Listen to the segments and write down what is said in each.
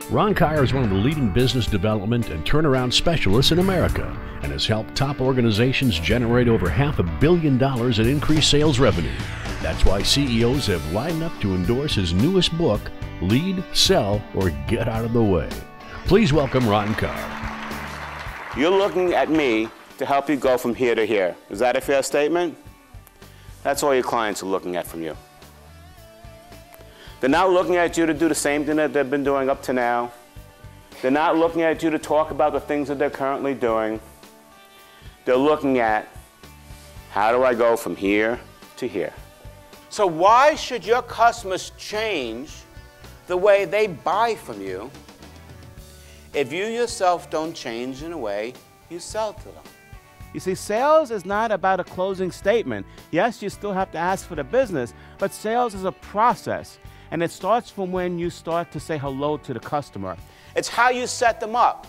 Ron Karr is one of the leading business development and turnaround specialists in America and has helped top organizations generate over $500 million in increased sales revenue. That's why CEOs have lined up to endorse his newest book, Lead, Sell, or Get Out of the Way. Please welcome Ron Karr. You're looking at me to help you go from here to here. Is that a fair statement? That's all your clients are looking at from you. They're not looking at you to do the same thing that they've been doing up to now. They're not looking at you to talk about the things that they're currently doing. They're looking at, how do I go from here to here? So why should your customers change the way they buy from you if you yourself don't change in the way you sell to them? You see, sales is not about a closing statement. Yes, you still have to ask for the business, but sales is a process. And it starts from when you start to say hello to the customer. It's how you set them up.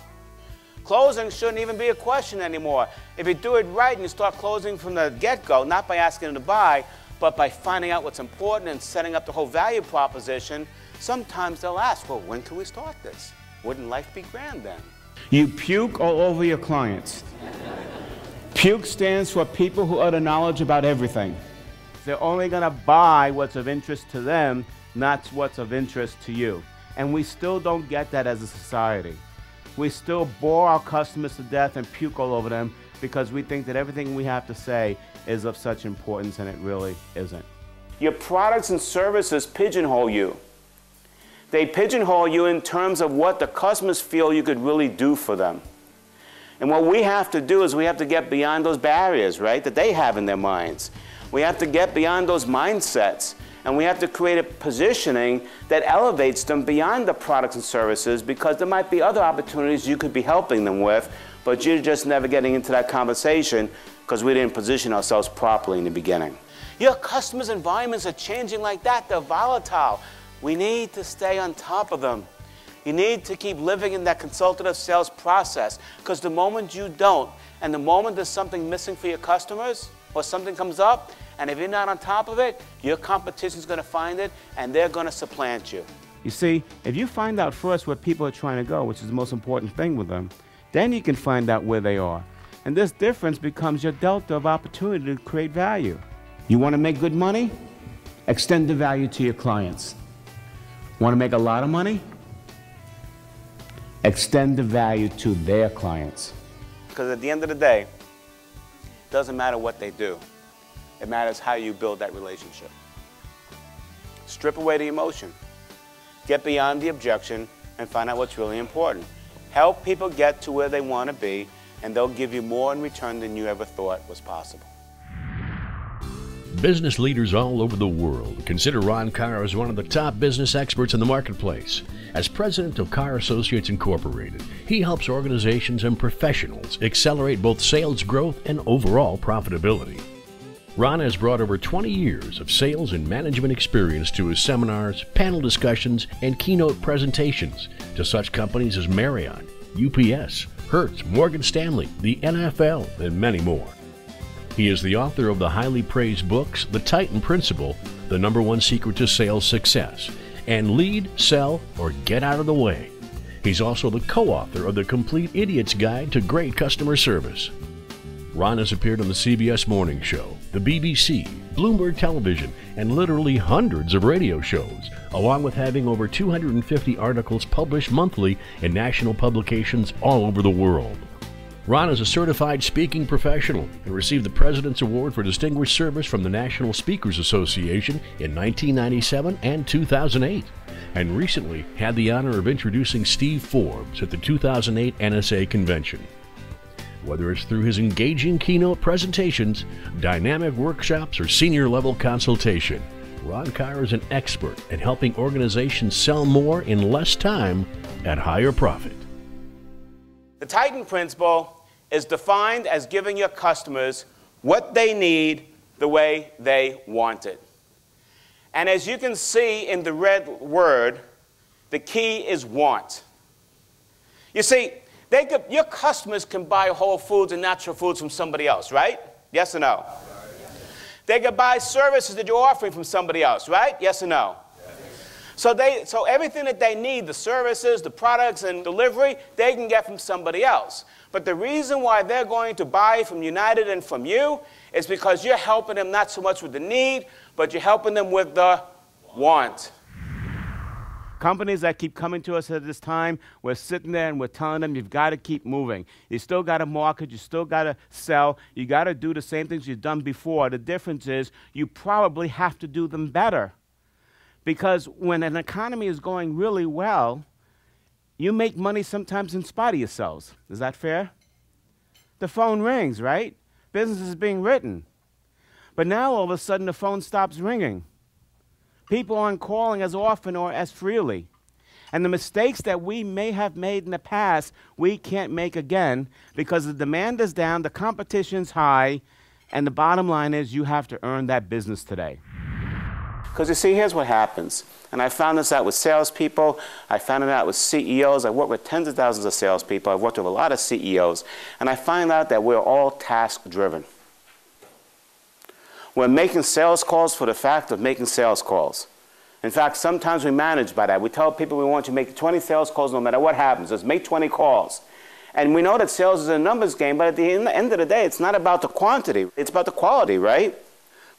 Closing shouldn't even be a question anymore. If you do it right and you start closing from the get-go, not by asking them to buy, but by finding out what's important and setting up the whole value proposition, sometimes they'll ask, well, when can we start this? Wouldn't life be grand then? You puke all over your clients. Puke stands for people who utter knowledge about everything. They're only going to buy what's of interest to them, not what's of interest to you. And we still don't get that as a society. We still bore our customers to death and puke all over them because we think that everything we have to say is of such importance, and it really isn't. Your products and services pigeonhole you. They pigeonhole you in terms of what the customers feel you could really do for them. And what we have to do is we have to get beyond those barriers, right, that they have in their minds. We have to get beyond those mindsets, and we have to create a positioning that elevates them beyond the products and services, because there might be other opportunities you could be helping them with, but you're just never getting into that conversation because we didn't position ourselves properly in the beginning. Your customers' environments are changing like that. They're volatile. We need to stay on top of them. You need to keep living in that consultative sales process, because the moment you don't, and the moment there's something missing for your customers, or something comes up, and if you're not on top of it, your competition's going to find it, and they're going to supplant you. You see, if you find out first where people are trying to go, which is the most important thing with them, then you can find out where they are. And this difference becomes your delta of opportunity to create value. You want to make good money? Extend the value to your clients. Want to make a lot of money? Extend the value to their clients. Because at the end of the day, it doesn't matter what they do. It matters how you build that relationship. Strip away the emotion. Get beyond the objection and find out what's really important. Help people get to where they want to be, and they'll give you more in return than you ever thought was possible. Business leaders all over the world consider Ron Karr as one of the top business experts in the marketplace. As president of Karr Associates Incorporated, he helps organizations and professionals accelerate both sales growth and overall profitability. Ron has brought over 20 years of sales and management experience to his seminars, panel discussions, and keynote presentations to such companies as Marriott, UPS, Hertz, Morgan Stanley, the NFL, and many more. He is the author of the highly praised books, The Titan Principle, The #1 Secret to Sales Success, and Lead, Sell, or Get Out of the Way. He's also the co-author of The Complete Idiot's Guide to Great Customer Service. Ron has appeared on the CBS Morning Show, the BBC, Bloomberg Television, and literally hundreds of radio shows, along with having over 250 articles published monthly in national publications all over the world. Ron is a certified speaking professional and received the President's Award for Distinguished Service from the National Speakers Association in 1997 and 2008, and recently had the honor of introducing Steve Forbes at the 2008 NSA Convention. Whether it's through his engaging keynote presentations, dynamic workshops, or senior-level consultation, Ron Karr is an expert at helping organizations sell more in less time at higher profit. The Titan Principle is defined as giving your customers what they need the way they want it. And as you can see in the red word, the key is want. You see, your customers can buy whole foods and natural foods from somebody else, right? Yes or no? They could buy services that you're offering from somebody else, right? Yes or no? So everything that they need, the services, the products, and delivery, they can get from somebody else. But the reason why they're going to buy from United and from you is because you're helping them not so much with the need, but you're helping them with the want. Companies that keep coming to us at this time, we're sitting there and we're telling them you've got to keep moving. You still got to market, you still got to sell, you got to do the same things you've done before. The difference is you probably have to do them better. Because when an economy is going really well, you make money sometimes in spite of yourselves. Is that fair? The phone rings, right? Business is being written. But now all of a sudden the phone stops ringing. People aren't calling as often or as freely. And the mistakes that we may have made in the past, we can't make again because the demand is down, the competition's high, and the bottom line is you have to earn that business today. Because you see, here's what happens. And I found this out with salespeople. I found it out with CEOs. I've worked with tens of thousands of salespeople. I've worked with a lot of CEOs. And I find out that we're all task-driven. We're making sales calls for the fact of making sales calls. In fact, sometimes we manage by that. We tell people we want you to make 20 sales calls no matter what happens. Just make 20 calls. And we know that sales is a numbers game, but at the end of the day, it's not about the quantity. It's about the quality, right?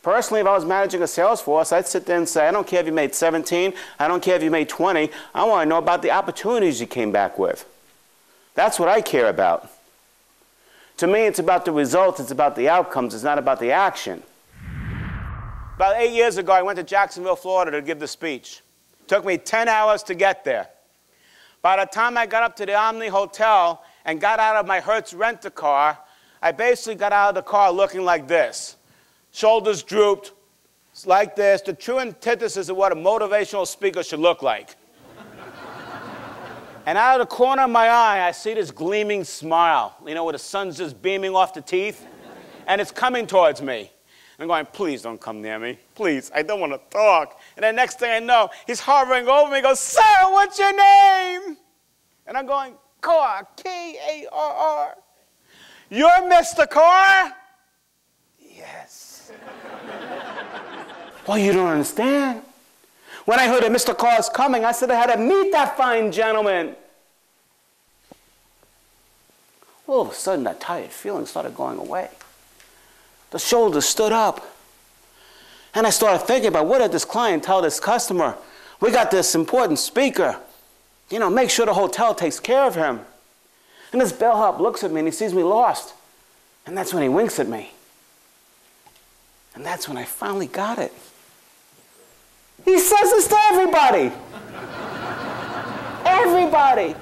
Personally, if I was managing a sales force, I'd sit there and say, I don't care if you made 17, I don't care if you made 20, I want to know about the opportunities you came back with. That's what I care about. To me, it's about the results, it's about the outcomes, it's not about the action. About 8 years ago, I went to Jacksonville, Florida to give the speech. It took me 10 hours to get there. By the time I got up to the Omni Hotel and got out of my Hertz rent-a-car, I basically got out of the car looking like this. Shoulders drooped, like this, the true antithesis of what a motivational speaker should look like. And out of the corner of my eye, I see this gleaming smile, you know, where the sun's just beaming off the teeth, and it's coming towards me. I'm going, please don't come near me. Please, I don't want to talk. And then next thing I know, he's hovering over me and goes, sir, what's your name? And I'm going, Karr, K-A-R-R. You're Mr. Karr? Yes. Well, you don't understand. When I heard that Mr. Karr is coming, I said I had to meet that fine gentleman. All of a sudden, that tired feeling started going away. The shoulders stood up. And I started thinking about what did this client tell this customer? We got this important speaker. You know, make sure the hotel takes care of him. And this bellhop looks at me and he sees me lost. And that's when he winks at me. And that's when I finally got it. He says this to everybody. Everybody.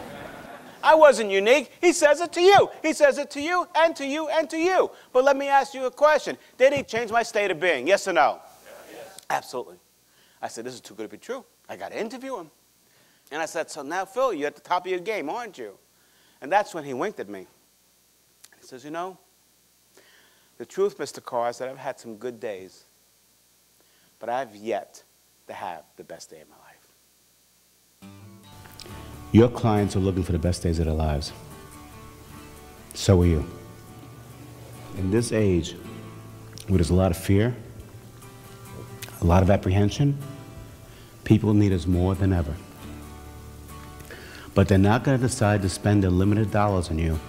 I wasn't unique. He says it to you. He says it to you and to you and to you. But let me ask you a question. Did he change my state of being? Yes or no? Yes. Absolutely. I said, this is too good to be true. I got to interview him. And I said, so now, Phil, you're at the top of your game, aren't you? And that's when he winked at me. He says, you know, the truth, Mr. Karr, is that I've had some good days, but I've yet to have the best day of my life. Your clients are looking for the best days of their lives. So are you. In this age, where there's a lot of fear, a lot of apprehension, people need us more than ever. But they're not going to decide to spend their limited dollars on you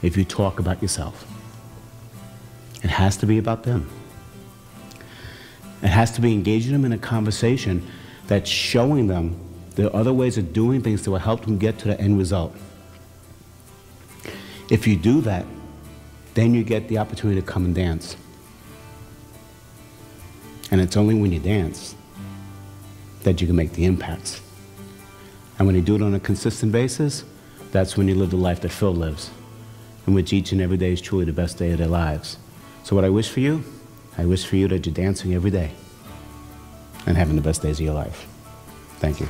if you talk about yourself. It has to be about them. It has to be engaging them in a conversation that's showing them there are other ways of doing things that will help them get to the end result. If you do that, then you get the opportunity to come and dance. And it's only when you dance that you can make the impacts. And when you do it on a consistent basis, that's when you live the life that Phil lives, in which each and every day is truly the best day of their lives. So what I wish for you that you're dancing every day and having the best days of your life. Thank you.